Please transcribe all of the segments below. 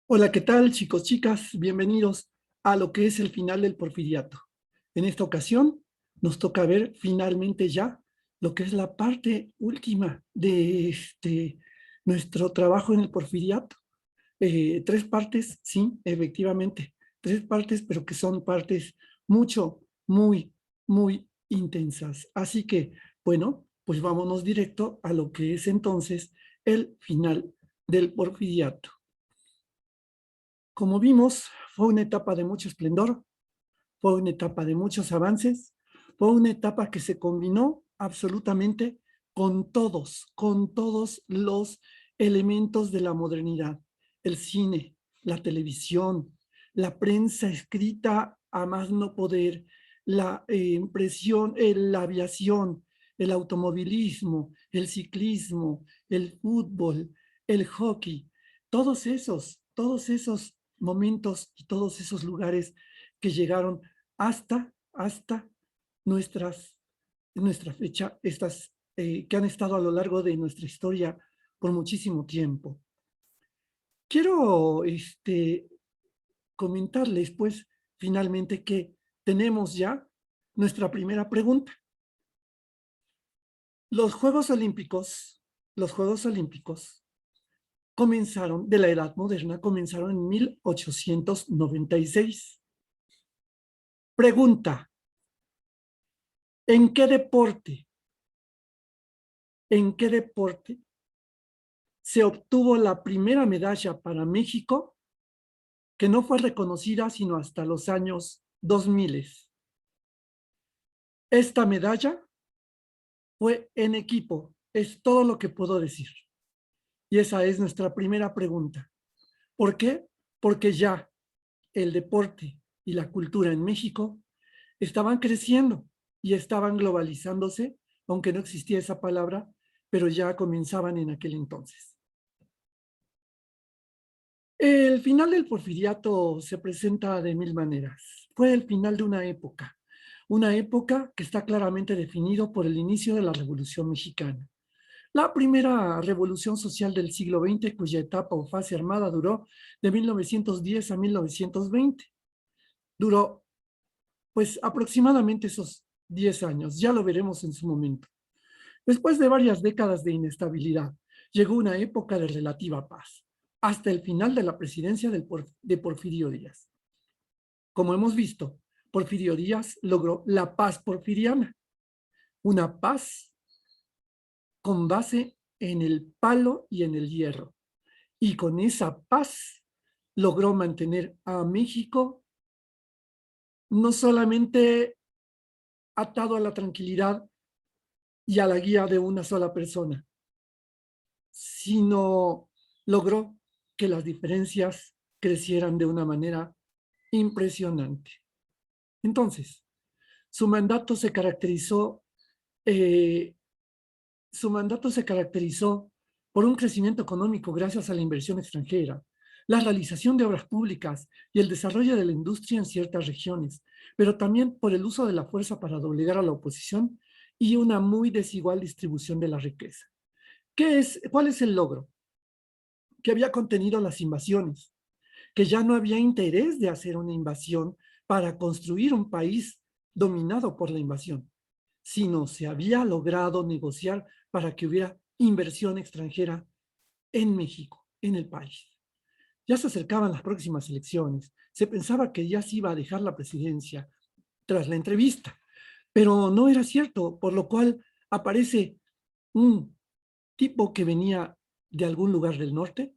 Hola, ¿qué tal, chicos, chicas? Bienvenidos a lo que es el final del Porfiriato. En esta ocasión nos toca ver finalmente ya lo que es la parte última de nuestro trabajo en el Porfiriato. Tres partes, sí, efectivamente, tres partes, pero que son partes muy intensas. Así que, bueno, pues vámonos directo a lo que es entonces el final del Porfiriato. Como vimos, fue una etapa de mucho esplendor, fue una etapa de muchos avances, fue una etapa que se combinó absolutamente con todos los elementos de la modernidad. El cine, la televisión, la prensa escrita a más no poder, la impresión, la aviación, el automovilismo, el ciclismo, el fútbol, el hockey, todos esos momentos y todos esos lugares que llegaron hasta nuestras, nuestra fecha, estas que han estado a lo largo de nuestra historia por muchísimo tiempo. Quiero comentarles, pues, finalmente que tenemos ya nuestra primera pregunta. Los Juegos Olímpicos, los Juegos Olímpicos comenzaron, de la Edad Moderna, comenzaron en 1896. Pregunta, ¿en qué deporte, en qué deporte se obtuvo la primera medalla para México, que no fue reconocida sino hasta los años 2000? Esta medalla fue en equipo, es todo lo que puedo decir. Y esa es nuestra primera pregunta. ¿Por qué? Porque ya el deporte y la cultura en México estaban creciendo y estaban globalizándose, aunque no existía esa palabra, pero ya comenzaban en aquel entonces. El final del Porfiriato se presenta de mil maneras. Fue el final de una época que está claramente definido por el inicio de la Revolución Mexicana. La primera revolución social del siglo XX, cuya etapa o fase armada duró de 1910 a 1920. Duró, pues, aproximadamente esos 10 años. Ya lo veremos en su momento. Después de varias décadas de inestabilidad, llegó una época de relativa paz, hasta el final de la presidencia de Porfirio Díaz. Como hemos visto, Porfirio Díaz logró la paz porfiriana, una paz con base en el palo y en el hierro. Y con esa paz logró mantener a México no solamente atado a la tranquilidad y a la guía de una sola persona, sino logró que las diferencias crecieran de una manera impresionante. Entonces, su mandato se caracterizó, eh, su mandato se caracterizó por un crecimiento económico gracias a la inversión extranjera, la realización de obras públicas y el desarrollo de la industria en ciertas regiones, pero también por el uso de la fuerza para doblegar a la oposición y una muy desigual distribución de la riqueza. ¿Cuál es el logro? Que había contenido las invasiones, que ya no había interés de hacer una invasión para construir un país dominado por la invasión, sino se había logrado negociar para que hubiera inversión extranjera en México, en el país. Ya se acercaban las próximas elecciones, se pensaba que ya se iba a dejar la presidencia tras la entrevista, pero no era cierto, por lo cual aparece un tipo que venía de algún lugar del norte.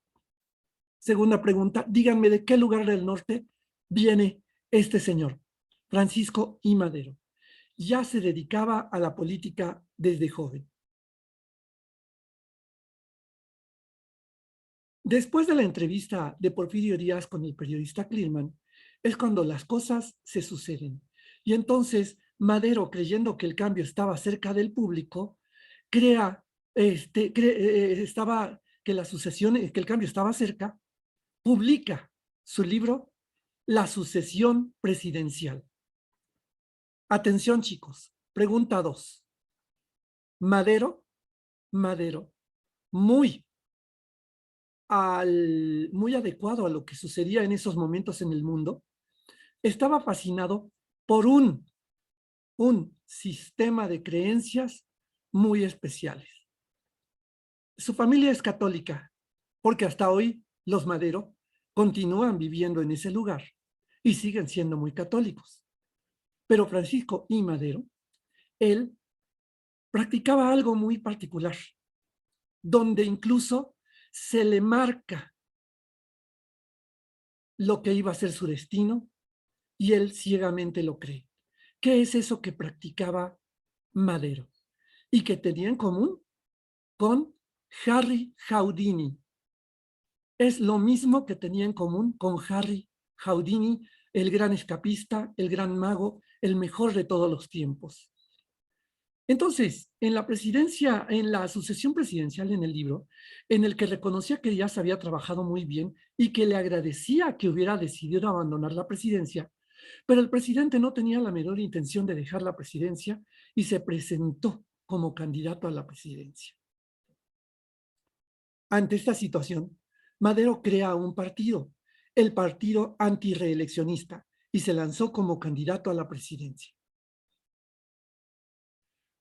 Segunda pregunta, díganme de qué lugar del norte viene este señor, Francisco I. Madero. Ya se dedicaba a la política desde joven. Después de la entrevista de Porfirio Díaz con el periodista Clearman, es cuando las cosas se suceden. Y entonces Madero, creyendo que el cambio estaba cerca del público, estaba que la sucesión, que el cambio estaba cerca, publica su libro La sucesión presidencial. Atención, chicos. Pregunta 2. Madero, muy, muy adecuado a lo que sucedía en esos momentos en el mundo, estaba fascinado por un sistema de creencias muy especiales. Su familia es católica, porque hasta hoy los Madero continúan viviendo en ese lugar y siguen siendo muy católicos. Pero Francisco I. Madero, él practicaba algo muy particular, donde incluso se le marca lo que iba a ser su destino y él ciegamente lo cree. ¿Qué es eso que practicaba Madero y que tenía en común con Harry Houdini? Es lo mismo que tenía en común con Harry Houdini, el gran escapista, el gran mago, el mejor de todos los tiempos. Entonces, en la presidencia, en la sucesión presidencial en el libro, en el que reconocía que Díaz había trabajado muy bien y que le agradecía que hubiera decidido abandonar la presidencia, pero el presidente no tenía la menor intención de dejar la presidencia y se presentó como candidato a la presidencia. Ante esta situación, Madero crea un partido, el Partido Antireeleccionista, y se lanzó como candidato a la presidencia.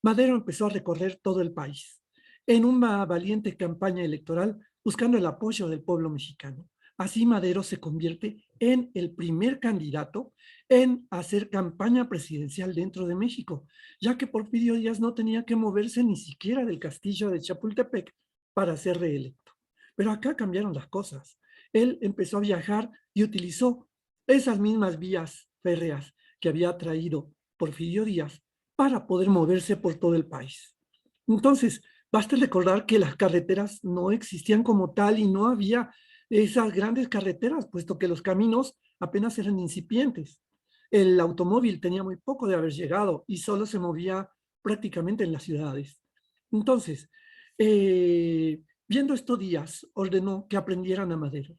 Madero empezó a recorrer todo el país en una valiente campaña electoral buscando el apoyo del pueblo mexicano. Así Madero se convierte en el primer candidato en hacer campaña presidencial dentro de México, ya que Porfirio Díaz no tenía que moverse ni siquiera del castillo de Chapultepec para ser reelecto. Pero acá cambiaron las cosas. Él empezó a viajar y utilizó esas mismas vías férreas que había traído Porfirio Díaz para poder moverse por todo el país. Entonces, basta recordar que las carreteras no existían como tal y no había esas grandes carreteras, puesto que los caminos apenas eran incipientes. El automóvil tenía muy poco de haber llegado y solo se movía prácticamente en las ciudades. Entonces, viendo esto, Díaz ordenó que aprendieran a Madero,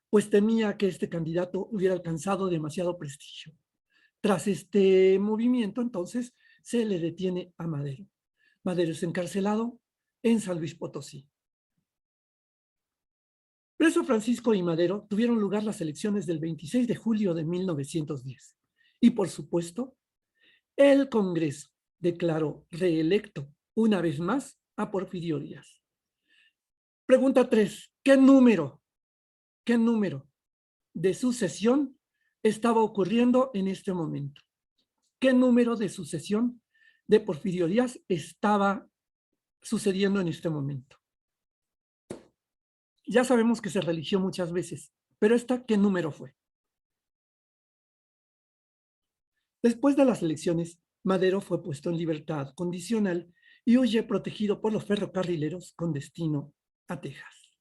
pues temía que este candidato hubiera alcanzado demasiado prestigio. Tras este movimiento, entonces, se le detiene a Madero. Madero es encarcelado en San Luis Potosí. Preso Francisco y Madero tuvieron lugar las elecciones del 26 de julio de 1910. Y por supuesto, el Congreso declaró reelecto una vez más a Porfirio Díaz. Pregunta 3. ¿Qué número de sucesión estaba ocurriendo en este momento? ¿Qué número de sucesión de Porfirio Díaz estaba sucediendo en este momento? Ya sabemos que se religió muchas veces, pero esta, ¿qué número fue? Después de las elecciones, Madero fue puesto en libertad condicional y huye protegido por los ferrocarrileros con destino a Texas.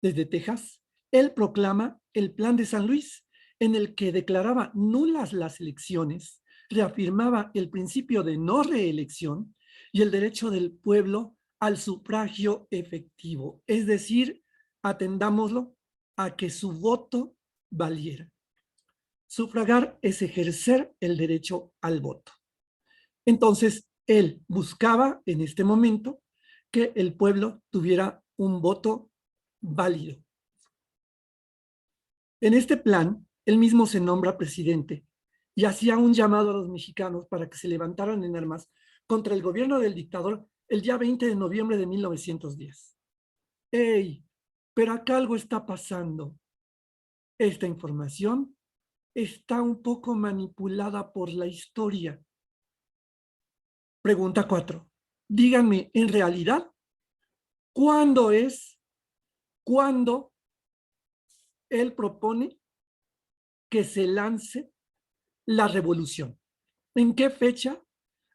Desde Texas, él proclama el Plan de San Luis, en el que declaraba nulas las elecciones, reafirmaba el principio de no reelección y el derecho del pueblo al sufragio efectivo, es decir, atendámoslo a que su voto valiera. Sufragar es ejercer el derecho al voto. Entonces, él buscaba en este momento que el pueblo tuviera un voto válido. En este plan, él mismo se nombra presidente y hacía un llamado a los mexicanos para que se levantaran en armas contra el gobierno del dictador el día 20 de noviembre de 1910. ¡Ey! Pero acá algo está pasando. Esta información está un poco manipulada por la historia. Pregunta 4. Díganme, en realidad, ¿cuándo él propone que se lance la revolución? ¿En qué fecha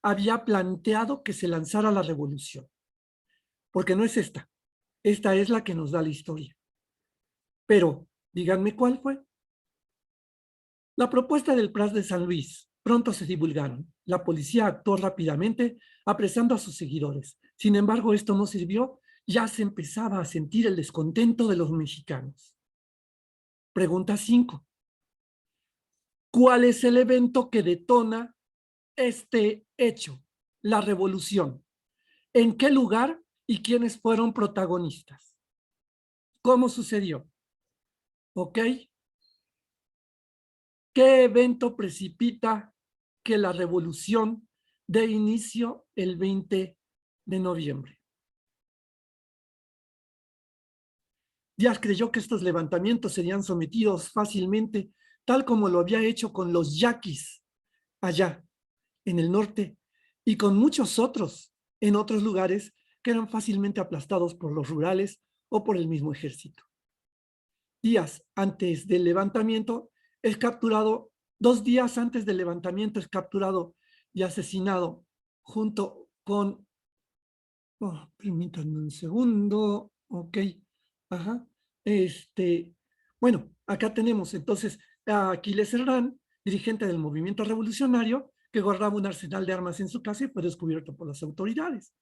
había planteado que se lanzara la revolución? Porque no es esta. Esta es la que nos da la historia. Pero, díganme cuál fue. La propuesta del Plan de San Luis pronto se divulgaron. La policía actuó rápidamente, apresando a sus seguidores. Sin embargo, esto no sirvió. Ya se empezaba a sentir el descontento de los mexicanos. Pregunta 5. ¿Cuál es el evento que detona este hecho, la revolución? ¿En qué lugar y quiénes fueron protagonistas? ¿Cómo sucedió? ¿Ok? ¿Qué evento precipita que la revolución dé inicio el 20 de noviembre? Díaz creyó que estos levantamientos serían sometidos fácilmente, tal como lo había hecho con los yaquis allá en el norte y con muchos otros en otros lugares que eran fácilmente aplastados por los rurales o por el mismo ejército. Días antes del levantamiento es capturado, 2 días antes del levantamiento es capturado y asesinado junto con, permítanme un segundo, ok, ajá, bueno, acá tenemos entonces a Aquiles Herrán, dirigente del movimiento revolucionario, que guardaba un arsenal de armas en su casa y fue descubierto por las autoridades.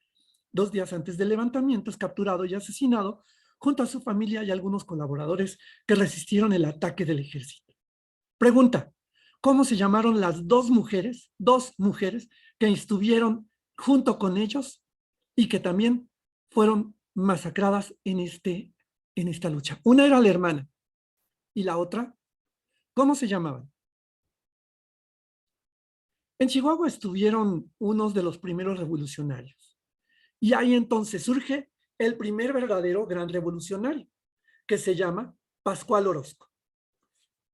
2 días antes del levantamiento es capturado y asesinado junto a su familia y algunos colaboradores que resistieron el ataque del ejército. Pregunta, ¿cómo se llamaron las dos mujeres que estuvieron junto con ellos y que también fueron masacradas en esta lucha? Una era la hermana y la otra, ¿cómo se llamaban? En Chihuahua estuvieron unos de los primeros revolucionarios. Y ahí entonces surge el primer verdadero gran revolucionario, que se llama Pascual Orozco.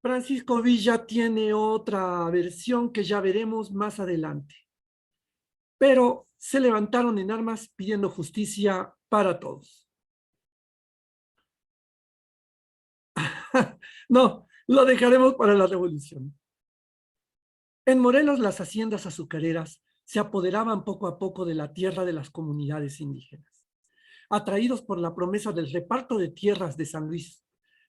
Francisco Villa tiene otra versión que ya veremos más adelante. Pero se levantaron en armas pidiendo justicia para todos. No, lo dejaremos para la revolución. En Morelos, las haciendas azucareras se apoderaban poco a poco de la tierra de las comunidades indígenas. Atraídos por la promesa del reparto de tierras de San Luis,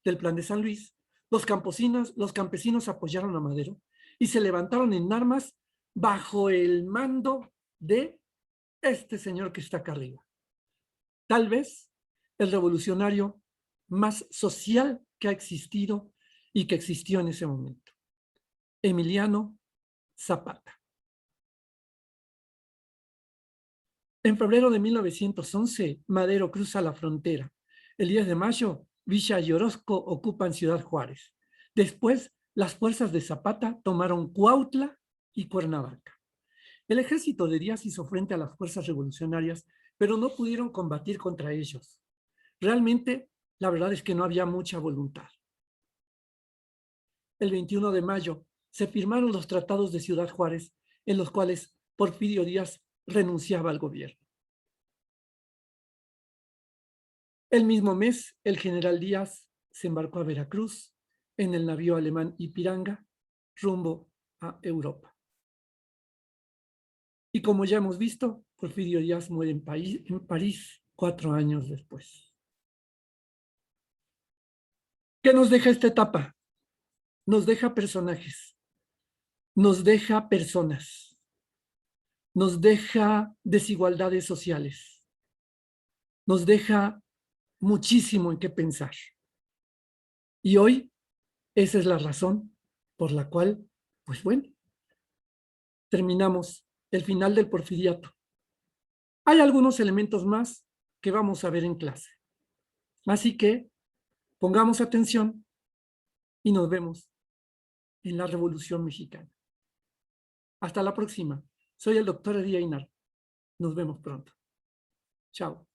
del Plan de San Luis, los campesinos apoyaron a Madero y se levantaron en armas bajo el mando de este señor que está acá arriba. Tal vez el revolucionario más social que ha existido y que existió en ese momento. Emiliano Zapata. En febrero de 1911, Madero cruza la frontera. El 10 de mayo, Villa y Orozco ocupan Ciudad Juárez. Después, las fuerzas de Zapata tomaron Cuautla y Cuernavaca. El ejército de Díaz hizo frente a las fuerzas revolucionarias, pero no pudieron combatir contra ellos. Realmente, la verdad es que no había mucha voluntad. El 21 de mayo se firmaron los tratados de Ciudad Juárez, en los cuales Porfirio Díaz renunciaba al gobierno. El mismo mes, el general Díaz se embarcó a Veracruz en el navío alemán Ipiranga, rumbo a Europa. Y como ya hemos visto, Porfirio Díaz muere en París 4 años después. ¿Qué nos deja esta etapa? Nos deja personajes, nos deja personas, nos deja desigualdades sociales, nos deja muchísimo en qué pensar. Y hoy, esa es la razón por la cual, pues bueno, terminamos el final del porfiriato. Hay algunos elementos más que vamos a ver en clase. Así que pongamos atención y nos vemos en la Revolución Mexicana. Hasta la próxima. Soy el doctor Eddie Einar. Nos vemos pronto. Chao.